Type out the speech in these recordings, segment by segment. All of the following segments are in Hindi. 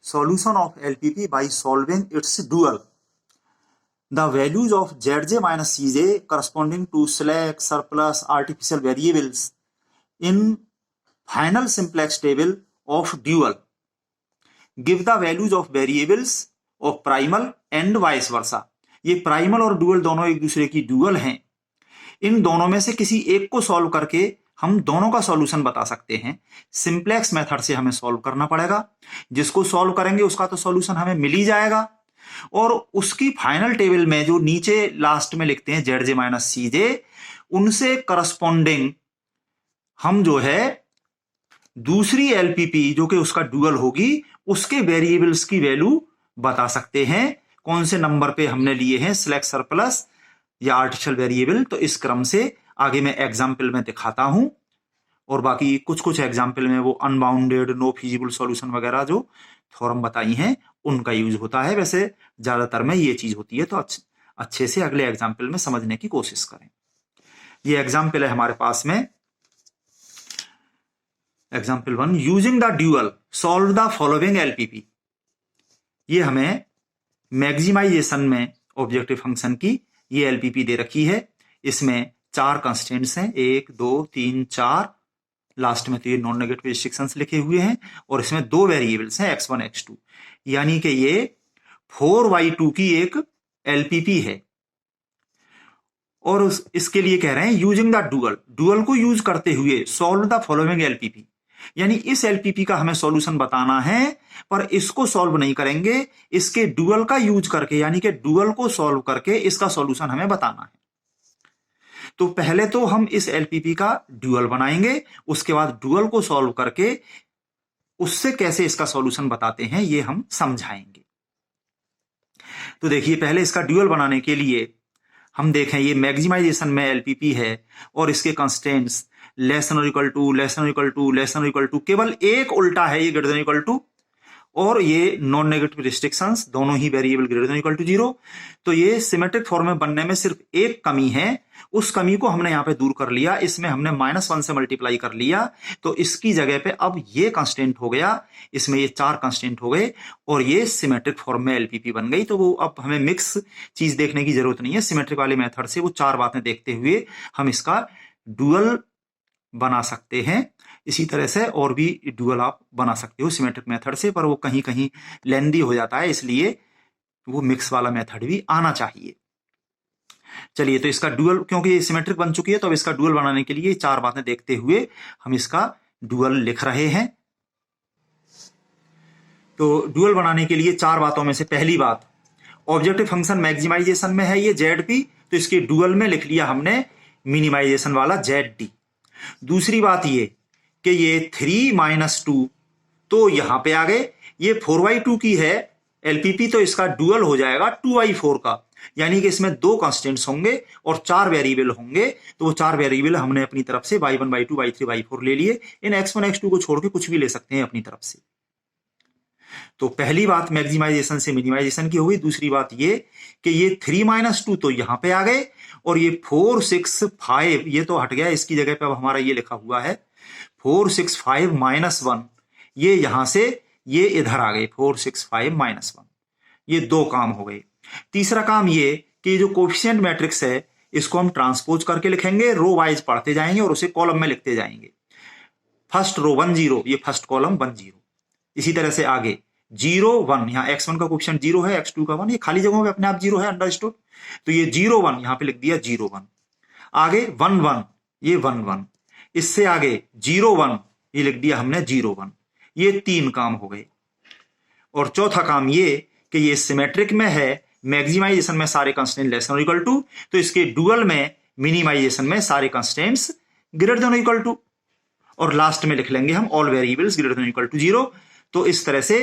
solution of LPP by solving its dual. The values of Zj minus Cj corresponding to slack, surplus, artificial variables in final simplex table of dual give the values of variables of primal and vice versa. ये प्राइमल और डुअल दोनों एक दूसरे की डुअल हैं. इन दोनों में से किसी एक को सॉल्व करके हम दोनों का सॉल्यूशन बता सकते हैं. सिंप्लेक्स मेथड से हमें सॉल्व करना पड़ेगा. जिसको सॉल्व करेंगे उसका तो सॉल्यूशन हमें मिल ही जाएगा, और उसकी फाइनल टेबल में जो नीचे लास्ट में लिखते हैं Zj माइनस Cj, उनसे करस्पॉन्डिंग हम जो है दूसरी एलपीपी जो कि उसका डुअल होगी उसके वेरिएबल्स की वैल्यू बता सकते हैं. कौन से नंबर पे हमने लिए हैं, स्लैक, सरप्लस या आर्टिफिशियल वेरिएबल. तो इस क्रम से आगे मैं एग्जाम्पल में दिखाता हूं, और बाकी कुछ कुछ एग्जाम्पल में वो अनबाउंडेड, नो फिजिबल सॉल्यूशन वगैरह जो थ्योरम बताई हैं उनका यूज होता है. वैसे ज्यादातर में ये चीज होती है, तो अच्छे से अगले एग्जाम्पल में समझने की कोशिश करें. ये एग्जाम्पल है हमारे पास में. Example 1, using the dual solve the following LPP. ये हमें मैक्सिमाइजेशन में ऑब्जेक्टिव फंक्शन की ये एलपीपी दे रखी है. इसमें 4 कंस्टेंट्स हैं, 1 2 3 4. लास्ट में तो ये नॉन नेगेटिव रिस्ट्रिक्शंस लिखे हुए हैं, और इसमें 2 वेरिएबल्स हैं x1 x2. यानी कि ये 4y2 की एक एलपीपी है. और इसके लिए कह रहे हैं यूजिंग द डुअल, डुअल को यूज करते हुए सॉल्व द फॉलोइंग एलपीपी. यानी इस एलपीपी का हमें सॉल्यूशन बताना है, पर इसको सॉल्व नहीं करेंगे, इसके डुअल का यूज करके, यानी कि डुअल को सॉल्व करके इसका सॉल्यूशन हमें बताना है. तो पहले तो हम इस एलपीपी का डुअल बनाएंगे, उसके बाद डुअल को सॉल्व करके उससे कैसे इसका सॉल्यूशन बताते हैं ये हम समझाएंगे. तो देखिए, पहले इसका डुअल बनाने के लिए हम देखें, ये मैक्सिमाइजेशन में एलपीपी है और इसके कंस्टेंट्स लेस देन और इक्वल टू, लेस देन और इक्वल टू, लेस देन और इक्वल टू. केवल एक उल्टा है ये ग्रेटर देन इक्वल टू, और ये नॉन नेगेटिव रिस्ट्रिक्शंस, दोनों ही variable greater than equal to 0. तो ये सिमेट्रिक फॉर्म में बनने में सिर्फ एक कमी है, उस कमी को हमने यहां पे दूर कर लिया. इसमें हमने -1 से मल्टीप्लाई कर लिया, तो इसकी जगह पे अब ये कंस्टेंट हो गया, इसमें ये 4 कंस्टेंट हो गए, और ये सिमेट्रिक फॉर्म में एलपीपी बन गई. तो वो अब हमें मिक्स चीज देखने की जरूरत नहीं है. सिमेट्रिक वाले मेथड से वो 4 बातें देखते हुए हम इसका डुअल बना सकते हैं. इसी तरह से और भी डुअल आप बना सकते हो सिमेट्रिक मेथड से, पर वो कहीं कहीं लेंदी हो जाता है, इसलिए वो मिक्स वाला मेथड भी आना चाहिए. चलिए, तो इसका डुअल, क्योंकि ये सिमेट्रिक बन चुकी है, तो अब इसका डुअल बनाने के लिए 4 बातें देखते हुए हम इसका डुअल लिख रहे हैं. तो डुअल बनाने के लिए 4 बातों में से पहली बात, ऑब्जेक्टिव फंक्शन मैक्सिमाइजेशन में है ये ZP, तो इसके डुअल में लिख लिया हमने मिनिमाइजेशन वाला ZD. दूसरी बात ये कि ये 3 - 2 तो यहां पे आ गए. ये 4y2 की है एलपीपी, तो इसका डुअल हो जाएगा 2y4 का. यानी कि इसमें 2 कांस्टेंट्स होंगे और 4 वेरिएबल होंगे. तो वो 4 वेरिएबल हमने अपनी तरफ से y1 y2 y3 y4 ले लिए. इन x1 x2 को छोड़ के कुछ भी ले सकते हैं अपनी तरफ से. तो पहली बात मैक्सिमाइजेशन से मिनिमाइजेशन की हुई. दूसरी बात ये कि ये 3 - 2 तो यहां पे आ गए, और ये 4 6 5 ये तो हट गया, इसकी जगह पे अब हमारा ये लिखा हुआ है 4 6 5 -1. ये यहां से ये इधर आ गए 4 6 5 -1. ये 2 काम हो गए. तीसरा काम ये कि जो कोफिशिएंट मैट्रिक्स है इसको हम ट्रांसपोज करके लिखेंगे, रो वाइज पढ़ते जाएंगे और उसे कॉलम में लिखते जाएंगे. फर्स्ट रो 1 0, ये फर्स्ट कॉलम 1 0. इसी तरह से आगे 0 1, यहां x1 का कोफिशिएंट 0 है, x2 का 1, ये खाली जगहों पे अपने आप 0 है, अंडरस्टूड. तो ये 0 1 यहां पे लिख दिया 0 1. आगे 1 1, ये 1 1. इससे आगे 0 1, ये लिख दिया हमने 0 1. ये 3 काम हो गए. और चौथा काम ये कि ये सिमेट्रिक में है, मैक्सिमाइजेशन में सारे कंस्टेंट लेस देन और इक्वल टू, तो इसके डुअल में मिनिमाइजेशन में सारे कंस्टेंट्स ग्रेटर देन और इक्वल टू, और लास्ट में लिख लेंगे हम ऑल वेरिएबल्स ग्रेटर देन और इक्वल टू 0. तो इस तरह से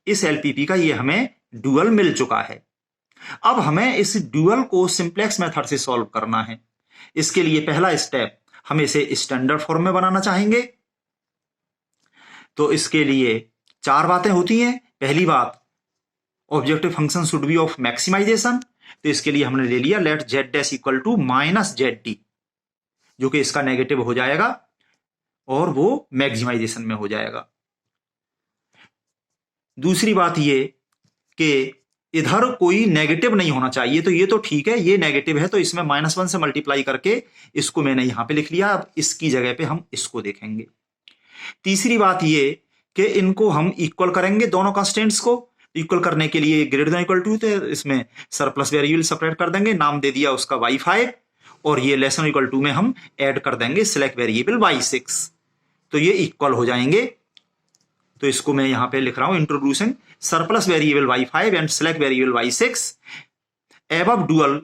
इस एलपीपी का ये हमें डुअल मिल चुका है. अब हमें इस डुअल को सिंप्लेक्स मेथड से सॉल्व करना है. इसके लिए पहला स्टेप, हम इसे स्टैंडर्ड फॉर्म में बनाना चाहेंगे. तो इसके लिए 4 बातें होती हैं. पहली बात, objective function should be of maximization. तो इसके लिए हमने ले लिया let z dash equal to -ZD, जो कि इसका नेगेटिव हो जाएगा और वो मैक्सिमाइजेशन में हो जाएगा. दूसरी बात ये कि इधर कोई नेगेटिव नहीं होना चाहिए, तो ये तो ठीक है, ये नेगेटिव है तो इसमें -1 से मल्टीप्लाई करके इसको मैंने यहां पे लिख लिया। अब इसकी जगह पे हम इसको देखेंगे। तीसरी बात ये कि इनको हम इक्वल करेंगे, दोनों कांस्टेंट्स को। इक्वल करने के लिए ग्रेटर देन इक्वल टू, तो इसमें सरप्लस वेरिएबल सेपरेट कर देंगे, नाम दे दिया उसका y5, और ये लेस देन इक्वल टू में हम ऐड कर देंगे सिलेक्ट वेरिएबल y6, तो ये इक्वल हो जाएंगे। तो इसको मैं यहां पे लिख रहा हूं, introducing surplus variable y5 and select variable y6 above dual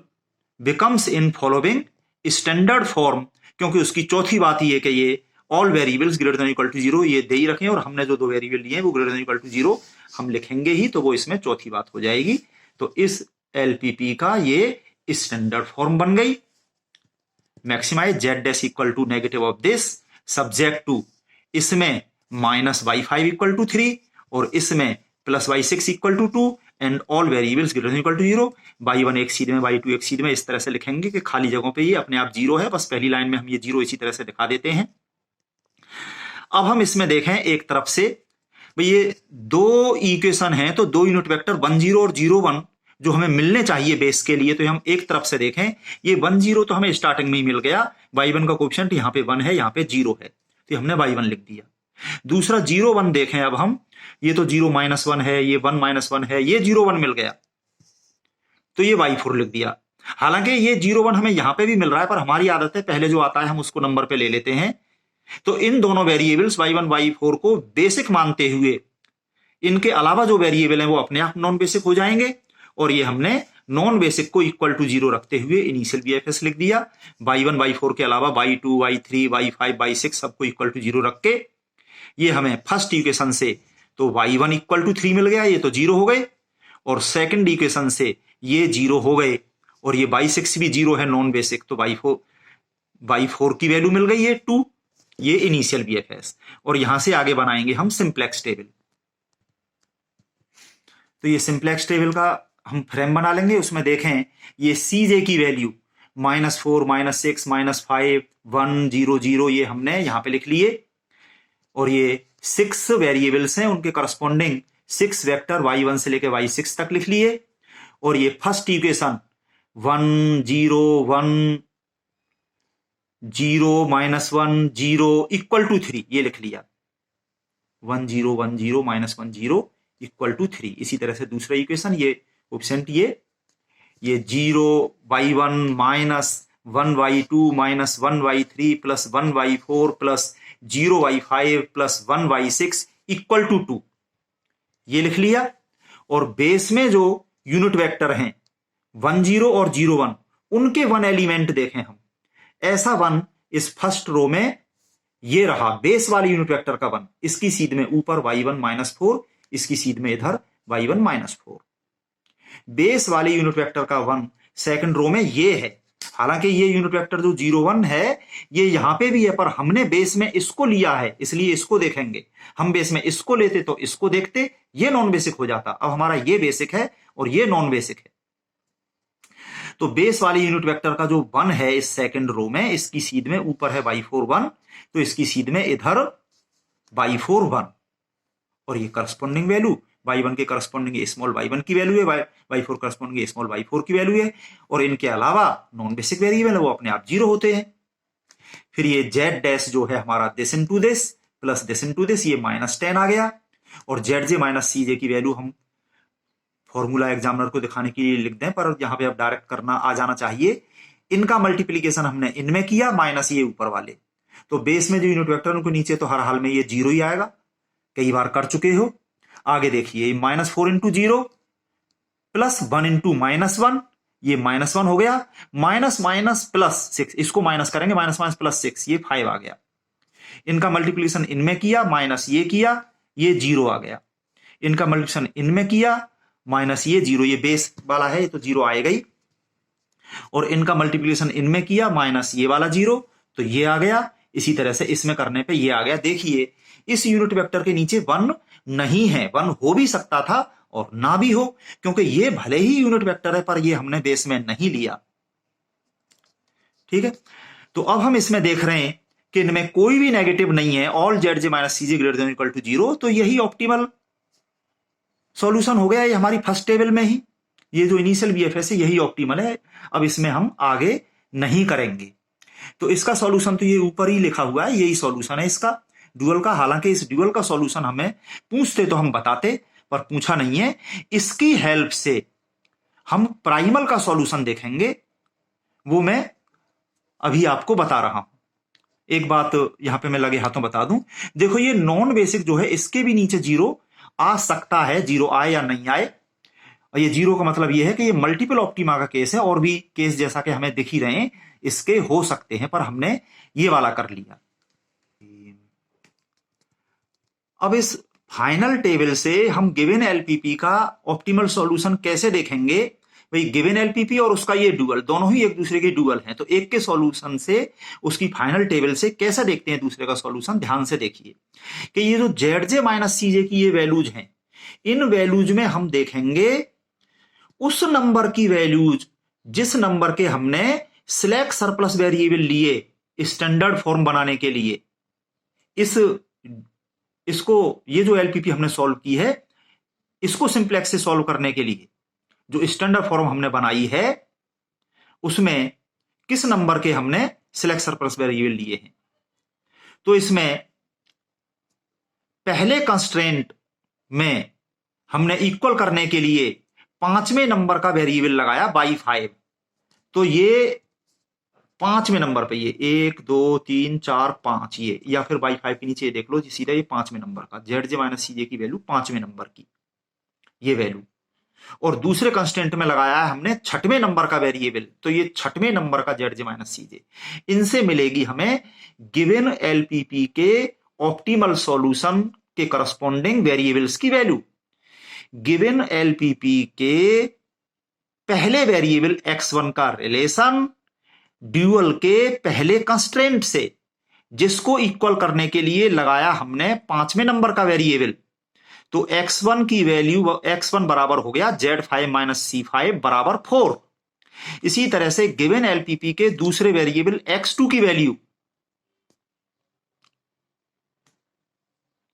becomes in following standard form, क्योंकि उसकी चौथी बात ये कि ये all variables greater than equal to 0 ये दे ही रखें, और हमने जो दो वेरिएबल लिए हैं वो ग्रेटर देन इक्वल टू 0 हम लिखेंगे ही, तो वो इसमें चौथी बात हो जाएगी। तो इस एलपीपी का ये स्टैंडर्ड फॉर्म बन गई। Maximize z dash equal to negative of this subject to, इसमें -y5 इक्वल टू 3 और इसमें +y6 equal to 2 and all variables greater than equal to 0। y1 एक सीध में, y2 एक सीध में, इस तरह से लिखेंगे कि खाली जगहों पे ये अपने आप 0 है, बस पहली लाइन में हम ये 0 इसी तरह से दिखा देते हैं। अब हम इसमें देखें एक तरफ से, भाई ये दो इक्वेशन हैं, तो दो यूनिट वेक्टर 1 0 और 0 1 जो हमें मिलने चाहिए बेस के लिए, तो हम एक तरफ से देखें, ये 1 0 तो हमें स्टार्टिंग में ही मिल गया, y1 का कोएफिशिएंट यहाँ पे 1 है, यहाँ पे 0 है, तो हमने y1 लिख दिया। दूसरा 0 1 देखें अब हम, ये तो 0 -1 है, ये 1 -1 है, ये 0 1 मिल गया, तो ये y4 लिख दिया। हालांकि ये 0 1 हमें यहां पे भी मिल रहा है, पर हमारी आदत है पहले जो आता है हम उसको नंबर पे ले लेते हैं। तो इन दोनों वेरिएबल्स y1 y4 को बेसिक मानते हुए इनके अलावा जो वेरिएबल हैं वो अपने आप नॉन बेसिक हो जाएंगे, और ये हमने नॉन बेसिक को इक्वल टू 0 रखते हुए इनिशियल बीएफएस लिख दिया। y1 y4 के अलावा y2 y3 y5 y6 सबको इक्वल टू 0 रख के ये हमें फर्स्ट इक्वेशन से तो y1 इक्वल टू 3 मिल गया, ये तो 0 हो गए, और सेकंड इक्वेशन से ये 0 हो गए, और ये y6 भी 0 है नॉन बेसिक, तो y4 की वैल्यू मिल गई है 2, ये इनिशियल बीएफएस। और यहां से आगे बनाएंगे हम सिंप्लेक्स टेबल। तो ये सिंप्लेक्स टेबल का हम फ्रेम बना लेंगे, उसमें देखें ये सीजे की वैल्यू -4 -6 -5 1 0 0 ये हमने यहां पे लिख लिए, और ये 6 वेरिएबल्स हैं, उनके करस्पॉन्डिंग 6 वेक्टर y1 से लेकर y6 तक लिख लिए, और ये फर्स्ट इक्वेशन 1 0 1 0 -1 0 इक्वल टू 3 ये लिख लिया, 1 0 1 0 -1 0 इक्वल टू 3। इसी तरह से दूसरा इक्वेशन ये कोएफिशिएंट ये 0 y1 -1 y2 -1 y3 plus 1 y4 plus 0 y5 plus 1 y6 equal to 2 ये लिख लिया। और बेस में जो यूनिट वेक्टर हैं 1 0 और 0 1 उनके 1 एलिमेंट देखें हम, ऐसा 1 इस फर्स्ट रो में ये रहा बेस वाले यूनिट वेक्टर का 1, इसकी सीध में ऊपर y1 -4, इसकी सीध में इधर y1 -4। बेस वाले यूनिट वेक्टर का 1 सेकंड रो में ये है, हालांकि ये यूनिट वेक्टर जो 0 1 है ये यहां पे भी है, पर हमने बेस में इसको लिया है इसलिए इसको देखेंगे। हम बेस में इसको लेते तो इसको देखते, ये नॉन बेसिक हो जाता। अब हमारा ये बेसिक है और ये नॉन बेसिक है, तो बेस वाले यूनिट वेक्टर का जो 1 है इस सेकंड रो में, इसकी सीध में ऊपर है y4 1, तो इसकी सीध में इधर y4 1, और ये करस्पॉन्डिंग वैल्यू y1 के करस्पॉन्डिंग स्मॉल y1 की वैल्यू है, y4 करस्पॉन्डिंग स्मॉल y4 की वैल्यू है, और इनके अलावा नॉन बेसिक वेरिएबल है वो अपने आप 0 होते हैं। फिर ये z डैश जो है हमारा this into this plus this into this, ये -10 आ गया, और zj माइनस cj की वैल्यू हम फॉर्मूला एग्जामिनर को दिखाने के लिए लिख दें, पर यहां पे अब डायरेक्ट करना आ जाना चाहिए। इनका मल्टीप्लीकेशन हमने इनमें किया माइनस ये ऊपर वाले, तो बेस में जो यूनिट वेक्टर उनको नीचे तो हर हाल में ये 0 ही आएगा, कई बार कर चुके हो। आगे देखिए -4 इंटू 0 प्लस 1 इंटू -1, ये -1 हो गया, माइनस माइनस प्लस 6, इसको माइनस करेंगे, माइनस माइनस प्लस 6, ये 5 आ गया। इनका मल्टीप्लीकेशन इनमें किया, माइनस ये किया, ये 0 आ गया। इनका मल्टीप्लीकेशन इनमें किया, माइनस ये 0, ये बेस वाला है तो 0 आएगा ही, और इनका मल्टीप्लीकेशन इनमें किया, माइनस ये वाला 0, तो ये आ गया। इसी तरह से इसमें करने पे ये आ गया। देखिए इस यूनिट वेक्टर के नीचे 1 नहीं है, 1 हो भी सकता था और ना भी हो, क्योंकि ये भले ही यूनिट वेक्टर है पर ये हमने बेस में नहीं लिया। ठीक है, तो अब हम इसमें देख रहे हैं कि इनमें कोई भी नेगेटिव नहीं है, all zj minus cj greater than equal to 0, तो यही ऑप्टिमल सॉल्यूशन हो गया ये हमारी फर्स्ट टेबल में ही, ये जो इनिशियल बीएफएस है यही ऑप्टिमल है, अब इसमें हम आगे नहीं करेंगे। तो इसका सॉल्यूशन तो ये ऊपर ही लिखा हुआ है, यही सॉल्यूशन है इसका ड्यूअल का। हालांकि इस ड्यूअल का सॉल्यूशन हमें पूछते तो हम बताते, पर पूछा नहीं है। इसकी हेल्प से हम प्राइमल का सॉल्यूशन देखेंगे, वो मैं अभी आपको बता रहा हूं। एक बात यहां पे मैं लगे हाथों बता दूं, देखो ये नॉन बेसिक जो है इसके भी नीचे जीरो आ सकता है, जीरो आए या नहीं आए। और ये जीरो का मतलब ये है कि ये मल्टीपल ऑप्टिमा का केस है, और भी केस जैसा कि हमें दिख ही रहे हैं इसके हो सकते हैं, पर हमने ये वाला कर लिया। अब इस फाइनल टेबल से हम गिवन एलपीपी का ऑप्टिमल सॉल्यूशन कैसे देखेंगे। भाई गिवन एलपीपी और उसका ये डुअल दोनों ही एक दूसरे के डुअल हैं, तो एक के सॉल्यूशन से उसकी फाइनल टेबल से कैसे देखते हैं दूसरे का सॉल्यूशन। ध्यान से देखिए कि ये जो जेड माइनस सीजे की ये वैल्यूज हैं, इन वैल्यूज में हम देखेंगे उस नंबर की वैल्यूज जिस नंबर के हमने सिलेक्ट सरप्लस वेरिएबल लिए स्टैंडर्ड फॉर्म बनाने के लिए। इसको ये जो एलपीपी हमने सॉल्व की है, इसको सिंप्लेक्स से सॉल्व करने के लिए जो स्टैंडर्ड फॉर्म हमने बनाई है, उसमें किस नंबर के हमने सिलेक्ट सरप्लस वेरिएबल लिए हैं। तो इसमें पहले कंस्ट्रेंट में हमने इक्वल करने के लिए पांचवें नंबर का वेरिएबल लगाया बाई 5। तो ये पांचवें नंबर पे ये 1 2 3 4 5 ये, या फिर बाई 5 के नीचे देख लो जी, सीधा ये पांचवें नंबर का जेड जे माइनस सीजे की वैल्यू पांचवें नंबर की ये वैल्यू। और दूसरे कंस्टेंट में लगाया है हमने छठवें नंबर का वेरिएबल, तो ये छठवें नंबर का जेड जे माइनस सीजे। इनसे मिलेगी हमें गिवन एलपीपी के ऑप्टिमल सॉल्यूशन के करस्पॉन्डिंग वेरिएबल्स की वैल्यू। गिवन एलपीपी के पहले वेरिएबल x1 का रिलेशन ड्यूअल के पहले कंस्ट्रेंट से, जिसको इक्वल करने के लिए लगाया हमने पांचवें नंबर का वेरिएबल। तो x1 की वैल्यू x1 बराबर हो गया z5 माइनस c5 बराबर 4। इसी तरह से गिवन एलपीपी के दूसरे वेरिएबल x2 की वैल्यू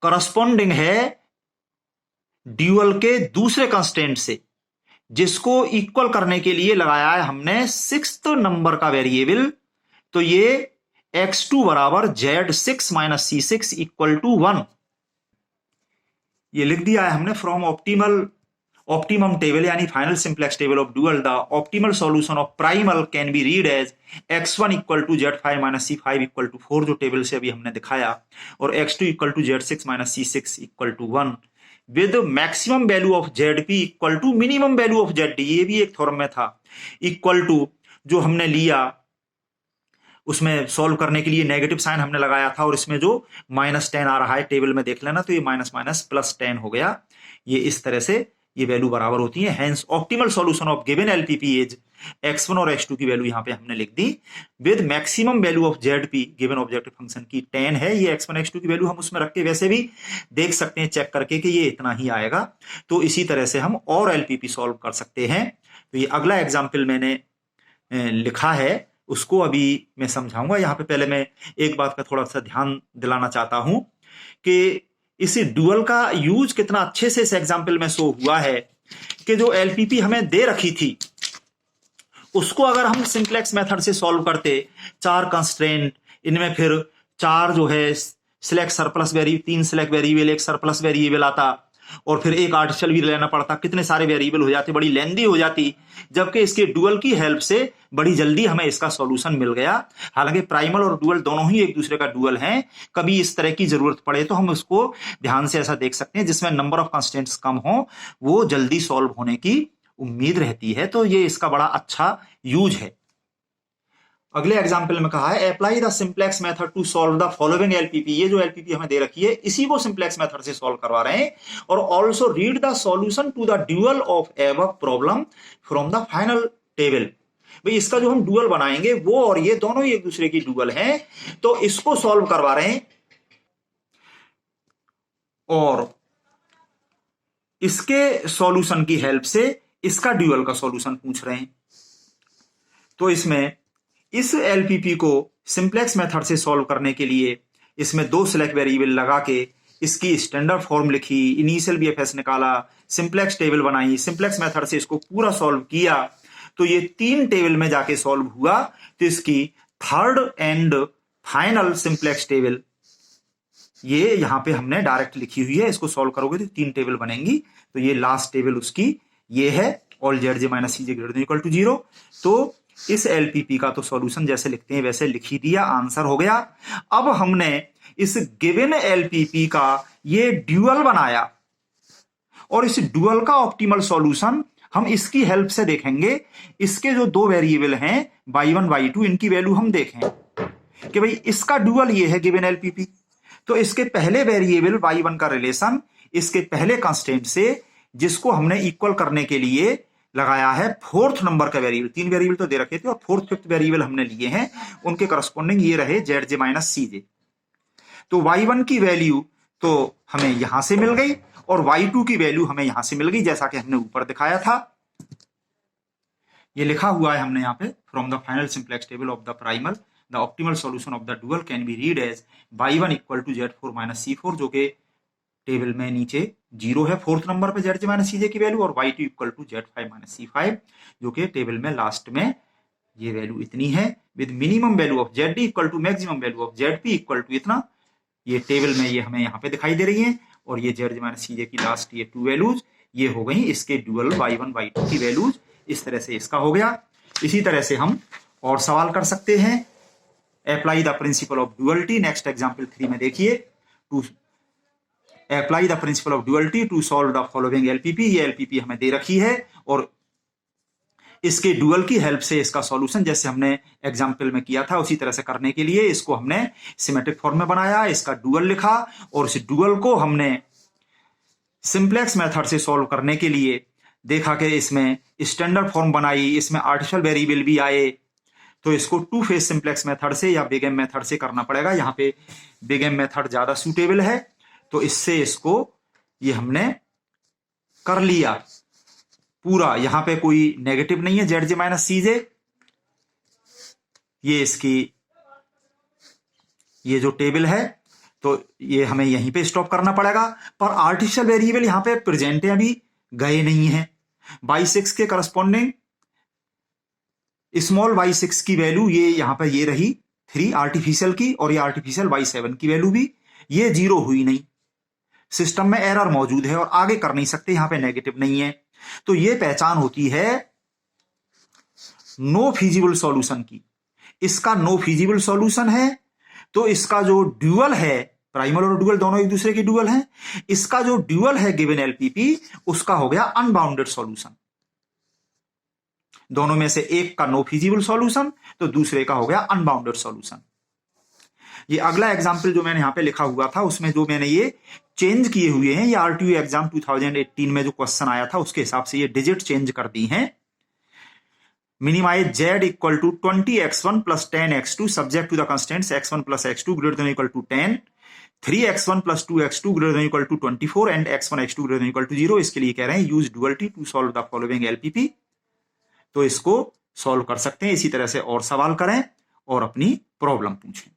करस्पॉन्डिंग है ड्यूअल के दूसरे कंस्टेंट से, जिसको इक्वल करने के लिए लगाया है हमने सिक्स्थ नंबर का वेरिएबल। तो ये x2 बराबर z6 minus c6 equal to 1। ये लिख दिया है हमने फ्रॉम ऑप्टिमम टेबल यानी final simplex table of dual the optimal solution of primal can be read as x1 equal to z5 minus c5 equal to 4 जो टेबल से अभी हमने दिखाया, और x2 equal to z6 minus c6 equal to 1 with maximum value of z p equal to minimum value of z d. ये भी एक थ्योरम में था, इक्वल टू जो हमने लिया उसमें सॉल्व करने के लिए नेगेटिव साइन हमने लगाया था, और इसमें जो -10 आ रहा है टेबल में देख लेना, तो ये माइनस माइनस प्लस 10 हो गया। ये इस तरह से ये वैल्यू बराबर होती है। Hence optimal solution of given LPP is x1 और x2 की वैल्यू यहां पे हमने लिख दी with maximum value of z p given objective function की 10 है। ये x1 x2 की वैल्यू हम उसमें रख के वैसे भी देख सकते हैं चेक करके कि ये इतना ही आएगा। तो इसी तरह से हम और एलपीपी सॉल्व कर सकते हैं। तो ये अगला एग्जाम्पल मैंने लिखा है, उसको अभी मैं समझाऊंगा। यहाँ पे पहले मैं एक बात का थोड़ा सा ध्यान दिलाना चाहता हूं कि इस डुअल का यूज कितना अच्छे से इस एग्जाम्पल में शो हुआ है कि जो एलपीपी हमें दे रखी थी उसको अगर हम सिंप्लेक्स मेथड से सॉल्व करते, 4 कंस्ट्रेंट, इनमें फिर 4 जो है select surplus variable, 3 select variable, एक सरप्लस वेरिएबल आता, और फिर एक आर्टिकल भी लेना पड़ता, कितने सारे वेरिएबल हो जाते, बड़ी लेंदी हो जाती। जबकि इसके डुअल की हेल्प से बड़ी जल्दी हमें इसका सॉल्यूशन मिल गया। हालांकि प्राइमल और डुअल दोनों ही एक दूसरे का डुअल हैं, कभी इस तरह की जरूरत पड़े तो हम उसको ध्यान से ऐसा देख सकते हैं जिसमें नंबर ऑफ कंस्टेंट्स कम हो, वो जल्दी सॉल्व होने की उम्मीद रहती है। तो ये इसका बड़ा अच्छा यूज है। अगले एग्जाम्पल में कहा है apply the simplex method to solve the following LPP. ये जो एलपीपी हमें दे रखी है इसी को सिंप्लेक्स मेथड से सॉल्व करवा रहे हैं। और also read the solution to the dual of above problem from the final table. भाई इसका जो हम डुअल बनाएंगे वो और ये दोनों ही एक दूसरे की डुअल हैं, तो इसको सॉल्व करवा रहे हैं और इसके सॉल्यूशन की हेल्प से इसका ड्यूअल का सॉल्यूशन पूछ रहे हैं। तो इसमें इस एलपीपी को सिंप्लेक्स मेथड से सॉल्व करने के लिए इसमें 2 सिलेक्ट वेरिएबल लगा के इसकी स्टैंडर्ड फॉर्म लिखी, इनिशियल बीएफएस निकाला, सिंप्लेक्स टेबल बनाई, सिंप्लेक्स मेथड से इसको पूरा सॉल्व किया, तो ये 3 टेबल में जाके सॉल्व हुआ। तो इसकी third and final simplex table ये यहां पे हमने डायरेक्ट लिखी हुई है, इसको सॉल्व करोगे तो 3 टेबल बनेंगी। तो ये लास्ट टेबल उसकी ये है, all z j minus c j greater than equal to 0। तो इस एलपीपी का तो सॉल्यूशन जैसे लिखते हैं वैसे लिख ही दिया, आंसर हो गया। अब हमने इस गिवन एलपीपी का ये ड्यूअल बनाया और इस ड्यूअल का ऑप्टिमल सॉल्यूशन हम इसकी हेल्प से देखेंगे। इसके जो 2 वेरिएबल हैं y1 y2, इनकी वैल्यू हम देखें कि भाई इसका ड्यूअल ये है गिवन एलपीपी, तो इसके पहले वेरिएबल y1 का रिलेशन इसके पहले कांस्टेंट से, जिसको हमने इक्वल करने के लिए लगाया है 4th नंबर का वेरिएबल। 3 वेरिएबल तो दे रखे थे और 4th 5th वेरिएबल हमने लिए हैं, उनके करस्पॉन्डिंग ये रहे जेड जे माइनस सी जे। तो y1 की वैल्यू तो हमें यहां से मिल गई और y2 की वैल्यू हमें यहां से मिल गई, जैसा कि हमने ऊपर दिखाया था। ये लिखा हुआ है हमने यहाँ पे, from the final simplex table of the primal the optimal solution of the dual can be read as y1 equal to z4 minus c4, जो कि टेबल में नीचे 0 है 4th नंबर पे जेड जे माइनस सी जे की वैल्यू, और y2 equal to z5 minus c5, जो कि टेबल में लास्ट में ये वैल्यू इतनी है, with minimum value of z d equal to maximum value of z p equal to इतना। ये टेबल में ये हमें यहाँ पे दिखाई दे रही है, और ये जेड जे माइनस सी जे की लास्ट ये 2 वैल्यूज ये हो गई इसके ड्यूअल y1 y2 की वैल्यूज। इस तरह से इसका हो गया। इसी तरह से हम और सवाल कर सकते हैं। Apply the principle of duality, next example 3 में देखिए, to apply the principle of duality to solve the following LPP. ये एलपीपी हमें दे रखी है और इसके ड्यूअल की हेल्प से इसका सॉल्यूशन जैसे हमने एग्जांपल में किया था उसी तरह से करने के लिए इसको हमने सिमेट्रिक फॉर्म में बनाया, इसका ड्यूअल लिखा और इस ड्यूअल को हमने सिंप्लेक्स मेथड से सॉल्व करने के लिए देखा कि इसमें स्टैंडर्ड फॉर्म बनाई, इसमें आर्टिफिशियल वेरिएबल भी आए, तो इसको 2 फेज सिंप्लेक्स मेथड से या बिग एम मेथड से करना पड़ेगा। यहाँ पे बिग एम मेथड ज्यादा सूटेबल है, तो इससे इसको ये हमने कर लिया पूरा। यहां पे कोई नेगेटिव नहीं है जेड जे माइनस सी जे, ये इसकी ये जो टेबल है तो ये हमें यहीं पे स्टॉप करना पड़ेगा। पर आर्टिफिशियल वेरिएबल यहां पे प्रेजेंट है, अभी गए नहीं है। y6 के करस्पॉन्डिंग स्मॉल y6 की वैल्यू ये यहां पर ये रही 3 आर्टिफिशियल की, और ये आर्टिफिशियल y7 की वैल्यू भी ये 0 हुई नहीं। सिस्टम में एरर मौजूद है और आगे कर नहीं सकते, यहां पे नेगेटिव नहीं है। तो ये पहचान होती है नो फीजिबल सॉल्यूशन की। इसका नो फीजिबल सॉल्यूशन है, तो इसका जो ड्यूअल है, प्राइमल और ड्यूअल दोनों एक दूसरे के ड्यूअल हैं, इसका जो ड्यूअल है गिवन एलपीपी उसका हो गया अनबाउंडेड सॉल्यूशन। दोनों में से एक का नो फीजिबल सॉल्यूशन तो दूसरे का हो गया अनबाउंडेड सॉल्यूशन। ये अगला एग्जांपल जो मैंने यहां पे लिखा हुआ था उसमें जो मैंने ये चेंज किए हुए हैं, ये आरटीयू एग्जाम 2018 में जो क्वेश्चन आया था उसके हिसाब से ये डिजिट चेंज कर दी हैं। Minimize z equal to 20x1 plus 10x2 subject to the constants x1 plus x2 greater than equal to 10, 3x1 plus 2x2 greater than equal to 24 and x1 x2 greater than equal to 0। इसके लिए कह रहे हैं use duality to solve the following LPP. तो इसको सॉल्व कर सकते हैं। इसी तरह से और सवाल करें और अपनी प्रॉब्लम पूछें।